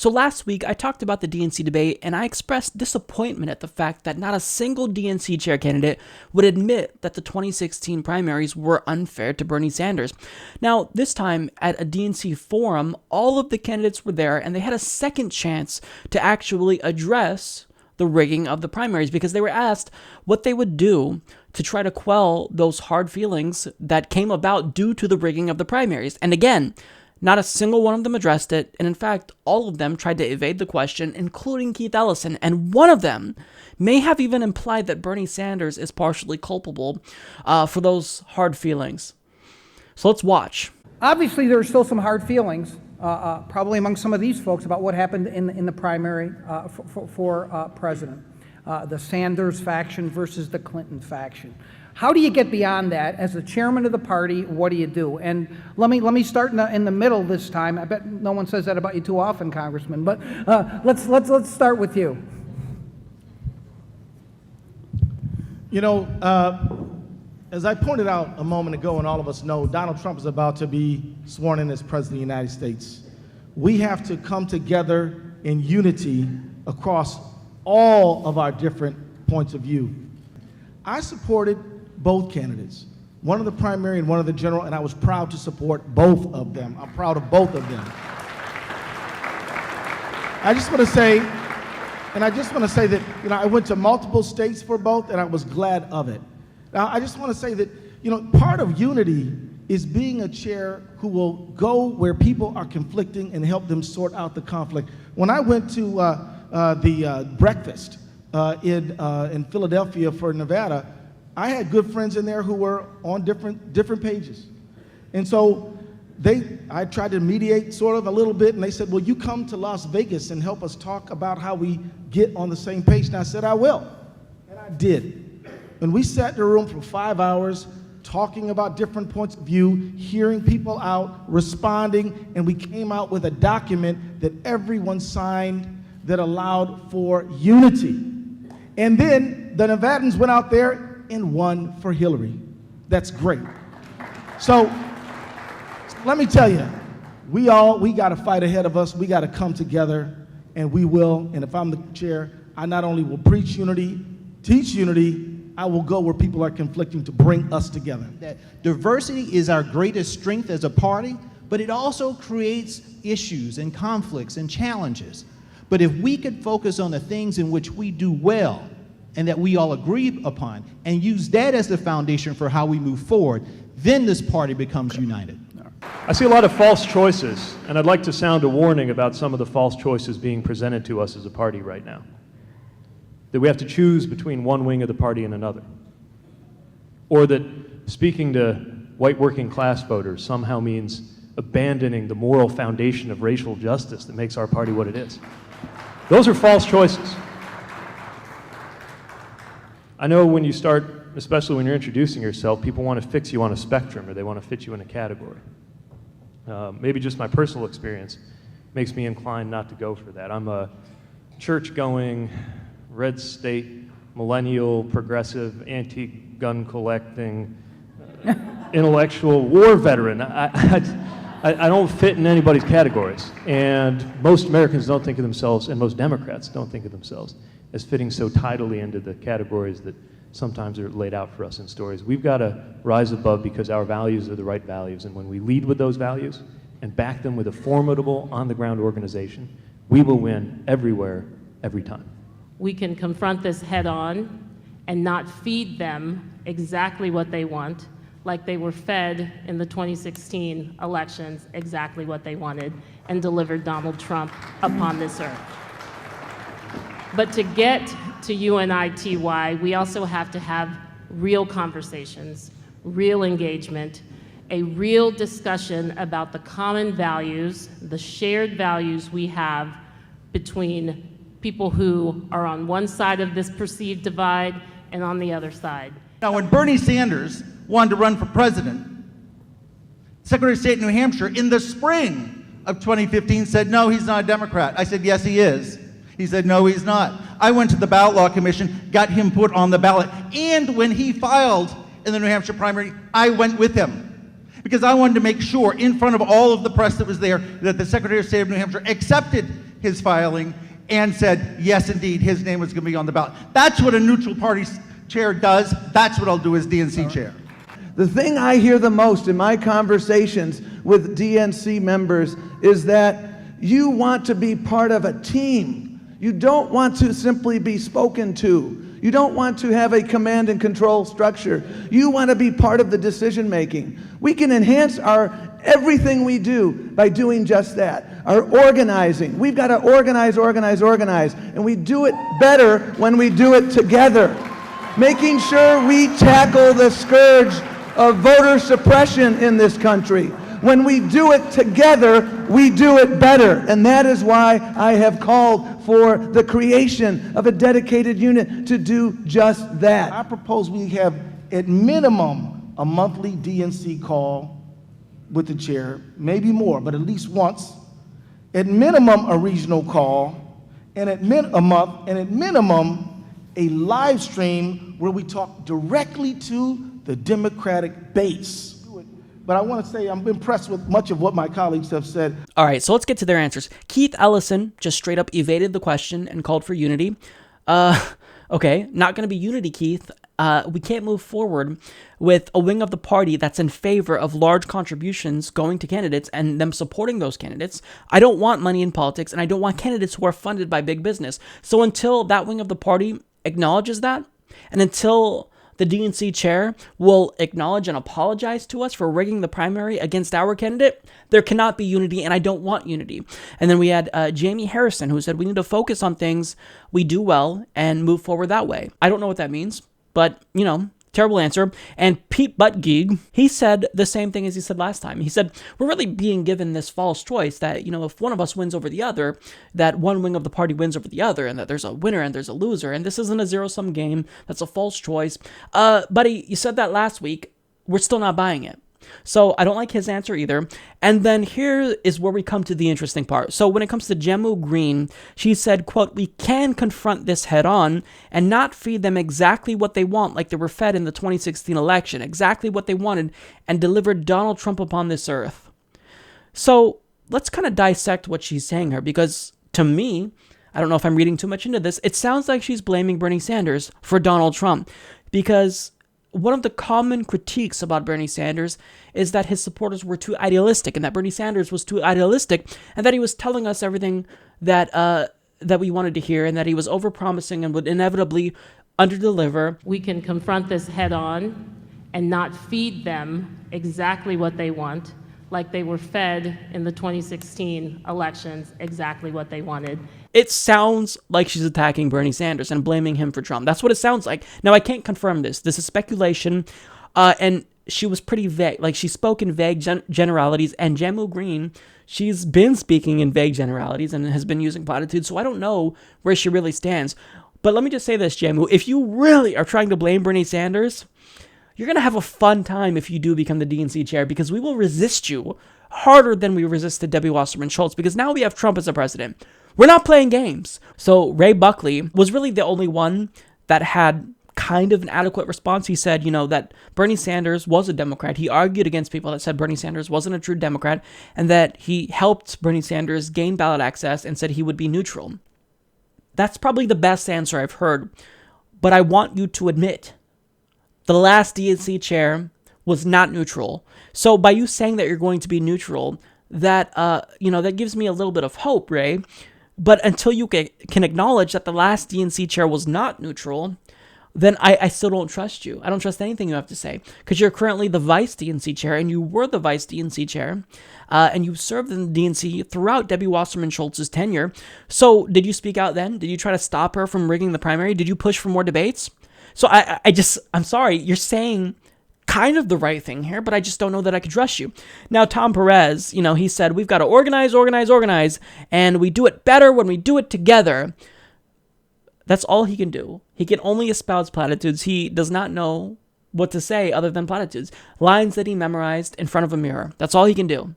So last week, I talked about the DNC debate, and I expressed disappointment at the fact that not a single DNC chair candidate would admit that the 2016 primaries were unfair to Bernie Sanders. Now, this time at a DNC forum, all of the candidates were there, and they had a second chance to actually address the rigging of the primaries because they were asked what they would do to try to quell those hard feelings that came about due to the rigging of the primaries. And again, not a single one of them addressed it, and in fact, all of them tried to evade the question, including Keith Ellison, and one of them may have even implied that Bernie Sanders is partially culpable for those hard feelings. So let's watch. Obviously, there are still some hard feelings, probably among some of these folks, about what happened in the primary for president. The Sanders faction versus the Clinton faction. How do you get beyond that? As the chairman of the party, what do you do? And let me start in the middle this time. I bet no one says that about you too often, Congressman, but let's start with you. You know, as I pointed out a moment ago, and all of us know, Donald Trump is about to be sworn in as President of the United States. We have to come together in unity across all of our different points of view. I supported both candidates, one of the primary and one of the general, and I was proud to support both of them. I'm proud of both of them. I just want to say that, you know, I went to multiple states for both, and I was glad of it. Now, I just want to say that, you know, part of unity is being a chair who will go where people are conflicting and help them sort out the conflict. When I went to the breakfast in Philadelphia for Nevada, I had good friends in there who were on different pages. And so I tried to mediate sort of a little bit, and they said, well, you come to Las Vegas and help us talk about how we get on the same page. And I said, I will. And I did. And we sat in a room for 5 hours talking about different points of view, hearing people out, responding, and we came out with a document that everyone signed that allowed for unity. And then the Nevadans went out there and won for Hillary. That's great. So let me tell you, we got a fight ahead of us. We got to come together, and we will. And if I'm the chair, I not only will preach unity, teach unity, I will go where people are conflicting to bring us together. That diversity is our greatest strength as a party, but it also creates issues and conflicts and challenges. But if we could focus on the things in which we do well and that we all agree upon and use that as the foundation for how we move forward, then this party becomes united. I see a lot of false choices, and I'd like to sound a warning about some of the false choices being presented to us as a party right now. That we have to choose between one wing of the party and another. Or that speaking to white working class voters somehow means abandoning the moral foundation of racial justice that makes our party what it is. Those are false choices. I know when you start, especially when you're introducing yourself, people want to fix you on a spectrum or they want to fit you in a category. Maybe just my personal experience makes me inclined not to go for that. I'm a church-going, red state, millennial, progressive, antique-gun collecting, intellectual war veteran. I don't fit in anybody's categories, and most Americans don't think of themselves, and most Democrats don't think of themselves as fitting so tidily into the categories that sometimes are laid out for us in stories. We've got to rise above because our values are the right values, and when we lead with those values and back them with a formidable, on-the-ground organization, we will win everywhere, every time. We can confront this head-on and not feed them exactly what they want, like they were fed in the 2016 elections exactly what they wanted and delivered Donald Trump upon this earth. But to get to UNITY, we also have to have real conversations, real engagement, a real discussion about the common values, the shared values we have between people who are on one side of this perceived divide and on the other side. Now, when Bernie Sanders wanted to run for president, Secretary of State in New Hampshire in the spring of 2015 said, no, he's not a Democrat. I said, yes, he is. He said, no, he's not. I went to the Ballot Law Commission, got him put on the ballot, and when he filed in the New Hampshire primary, I went with him. Because I wanted to make sure, in front of all of the press that was there, that the Secretary of State of New Hampshire accepted his filing and said, yes, indeed, his name was going to be on the ballot. That's what a neutral party chair does. That's what I'll do as DNC chair. The thing I hear the most in my conversations with DNC members is that you want to be part of a team. You don't want to simply be spoken to. You don't want to have a command and control structure. You want to be part of the decision making. We can enhance everything we do by doing just that. Our organizing. We've got to organize, and we do it better when we do it together. Making sure we tackle the scourge of voter suppression in this country. When we do it together, we do it better. And that is why I have called for the creation of a dedicated unit to do just that. I propose we have, at minimum, a monthly DNC call with the chair, maybe more, but at least once. At minimum, a regional call, and at a month, and at minimum, a live stream where we talk directly to the Democratic base. But I want to say I'm impressed with much of what my colleagues have said. All right, so let's get to their answers. Keith Ellison just straight up evaded the question and called for unity. Okay, not going to be unity, Keith. We can't move forward with a wing of the party that's in favor of large contributions going to candidates and them supporting those candidates. I don't want money in politics, and I don't want candidates who are funded by big business. So until that wing of the party acknowledges that, and until the DNC chair will acknowledge and apologize to us for rigging the primary against our candidate, there cannot be unity, and I don't want unity. And then we had Jamie Harrison, who said we need to focus on things we do well and move forward that way. I don't know what that means, but, you know, terrible answer. And Pete Buttigieg, he said the same thing as he said last time. He said, we're really being given this false choice that, you know, if one of us wins over the other, that one wing of the party wins over the other, and that there's a winner and there's a loser, and this isn't a zero-sum game. That's a false choice. Buddy, you said that last week. We're still not buying it. So I don't like his answer either. And then here is where we come to the interesting part. So when it comes to Jemu Green, she said, quote, we can confront this head on and not feed them exactly what they want, like they were fed in the 2016 election, exactly what they wanted, and delivered Donald Trump upon this earth. So let's kind of dissect what she's saying here, because to me, I don't know if I'm reading too much into this, it sounds like she's blaming Bernie Sanders for Donald Trump, because one of the common critiques about Bernie Sanders is that his supporters were too idealistic, and that Bernie Sanders was too idealistic, and that he was telling us everything that we wanted to hear, and that he was overpromising and would inevitably underdeliver. We can confront this head on and not feed them exactly what they want, like they were fed in the 2016 elections exactly what they wanted. It sounds like she's attacking Bernie Sanders and blaming him for Trump. That's what it sounds like. Now, I can't confirm this. This is speculation, and she was pretty vague. Like, she spoke in vague generalities, and Jemu Green, she's been speaking in vague generalities and has been using platitudes, so I don't know where she really stands. But let me just say this, Jemu. If you really are trying to blame Bernie Sanders, you're going to have a fun time if you do become the DNC chair, because we will resist you harder than we resisted Debbie Wasserman Schultz, because now we have Trump as a president. We're not playing games. So Ray Buckley was really the only one that had kind of an adequate response. He said, you know, that Bernie Sanders was a Democrat. He argued against people that said Bernie Sanders wasn't a true Democrat, and that he helped Bernie Sanders gain ballot access and said he would be neutral. That's probably the best answer I've heard. But I want you to admit, the last DNC chair was not neutral. So by you saying that you're going to be neutral, that, that gives me a little bit of hope, Ray. But until you can acknowledge that the last DNC chair was not neutral, then I still don't trust you. I don't trust anything you have to say, because you're currently the vice DNC chair, and you were the vice DNC chair, and you served in the DNC throughout Debbie Wasserman Schultz's tenure. So did you speak out then? Did you try to stop her from rigging the primary? Did you push for more debates? So I'm sorry, you're saying kind of the right thing here, but I just don't know that I can trust you. Now, Tom Perez, he said, we've got to organize, and we do it better when we do it together. That's all he can do. He can only espouse platitudes. He does not know what to say other than platitudes. Lines that he memorized in front of a mirror. That's all he can do.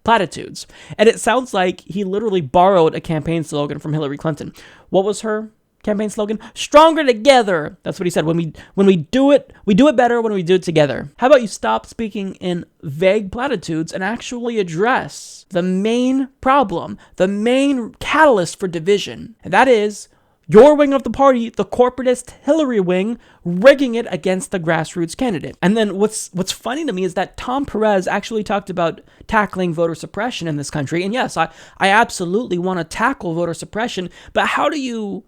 Platitudes. And it sounds like he literally borrowed a campaign slogan from Hillary Clinton. What was her campaign slogan? Stronger together. That's what he said. When we do it better when we do it together. How about you stop speaking in vague platitudes and actually address the main problem, the main catalyst for division, and that is your wing of the party, the corporatist Hillary wing, rigging it against the grassroots candidate. And then what's funny to me is that Tom Perez actually talked about tackling voter suppression in this country. And yes, I absolutely want to tackle voter suppression, but how do you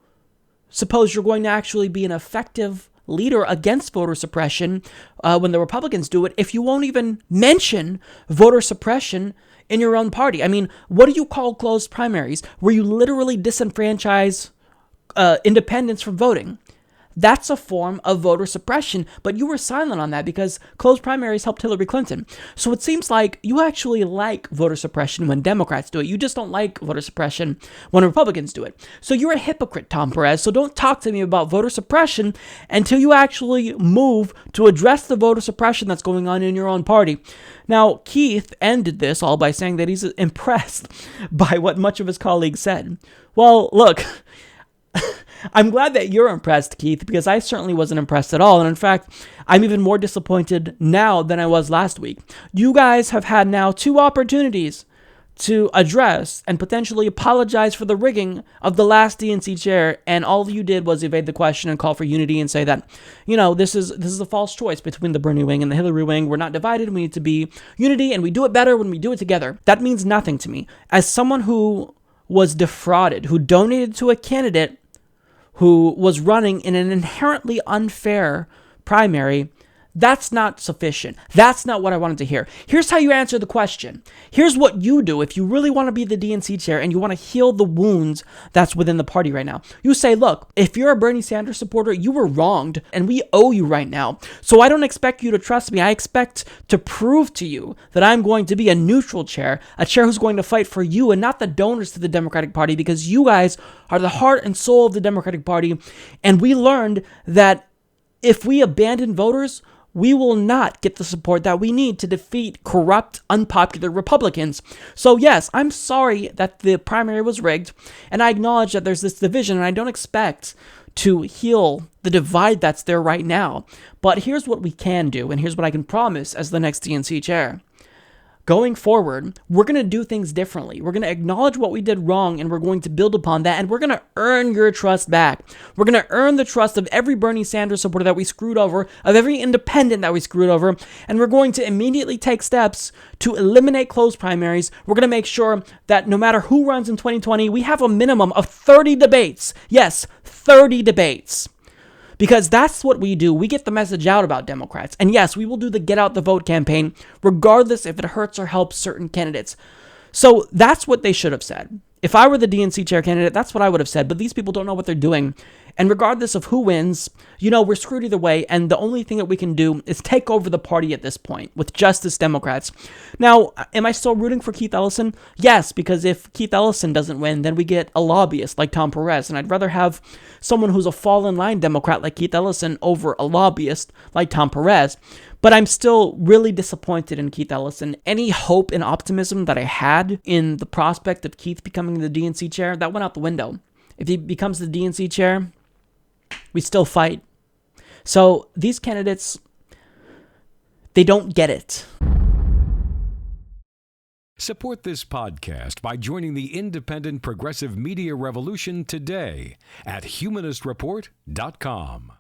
suppose you're going to actually be an effective leader against voter suppression when the Republicans do it if you won't even mention voter suppression in your own party? I mean, what do you call closed primaries, where you literally disenfranchise independents from voting? That's a form of voter suppression, but you were silent on that because closed primaries helped Hillary Clinton. So it seems like you actually like voter suppression when Democrats do it. You just don't like voter suppression when Republicans do it. So you're a hypocrite, Tom Perez. So don't talk to me about voter suppression until you actually move to address the voter suppression that's going on in your own party. Now, Keith ended this all by saying that he's impressed by what much of his colleagues said. Well, look, I'm glad that you're impressed, Keith, because I certainly wasn't impressed at all. And in fact, I'm even more disappointed now than I was last week. You guys have had now 2 opportunities to address and potentially apologize for the rigging of the last DNC chair, and all you did was evade the question and call for unity and say that, this is a false choice between the Bernie wing and the Hillary wing. We're not divided. We need to be unity, and we do it better when we do it together. That means nothing to me. As someone who was defrauded, who donated to a candidate who was running in an inherently unfair primary, that's not sufficient. That's not what I wanted to hear. Here's how you answer the question. Here's what you do if you really want to be the DNC chair and you want to heal the wounds that's within the party right now. You say, look, if you're a Bernie Sanders supporter, you were wronged and we owe you right now. So I don't expect you to trust me. I expect to prove to you that I'm going to be a neutral chair, a chair who's going to fight for you and not the donors to the Democratic Party, because you guys are the heart and soul of the Democratic Party. And we learned that if we abandon voters, we will not get the support that we need to defeat corrupt, unpopular Republicans. So yes, I'm sorry that the primary was rigged, and I acknowledge that there's this division, and I don't expect to heal the divide that's there right now. But here's what we can do, and here's what I can promise as the next DNC chair. Going forward, we're going to do things differently. We're going to acknowledge what we did wrong, and we're going to build upon that, and we're going to earn your trust back. We're going to earn the trust of every Bernie Sanders supporter that we screwed over, of every independent that we screwed over, and we're going to immediately take steps to eliminate closed primaries. We're going to make sure that no matter who runs in 2020, we have a minimum of 30 debates. Yes, 30 debates. Because that's what we do. We get the message out about Democrats. And yes, we will do the get out the vote campaign, regardless if it hurts or helps certain candidates. So that's what they should have said. If I were the DNC chair candidate, that's what I would have said. But these people don't know what they're doing. And regardless of who wins, we're screwed either way. And the only thing that we can do is take over the party at this point with Justice Democrats. Now, am I still rooting for Keith Ellison? Yes, because if Keith Ellison doesn't win, then we get a lobbyist like Tom Perez. And I'd rather have someone who's a fall-in-line Democrat like Keith Ellison over a lobbyist like Tom Perez. But I'm still really disappointed in Keith Ellison. Any hope and optimism that I had in the prospect of Keith becoming the DNC chair, that went out the window. If he becomes the DNC chair, we still fight. So these candidates, they don't get it. Support this podcast by joining the independent progressive media revolution today at humanistreport.com.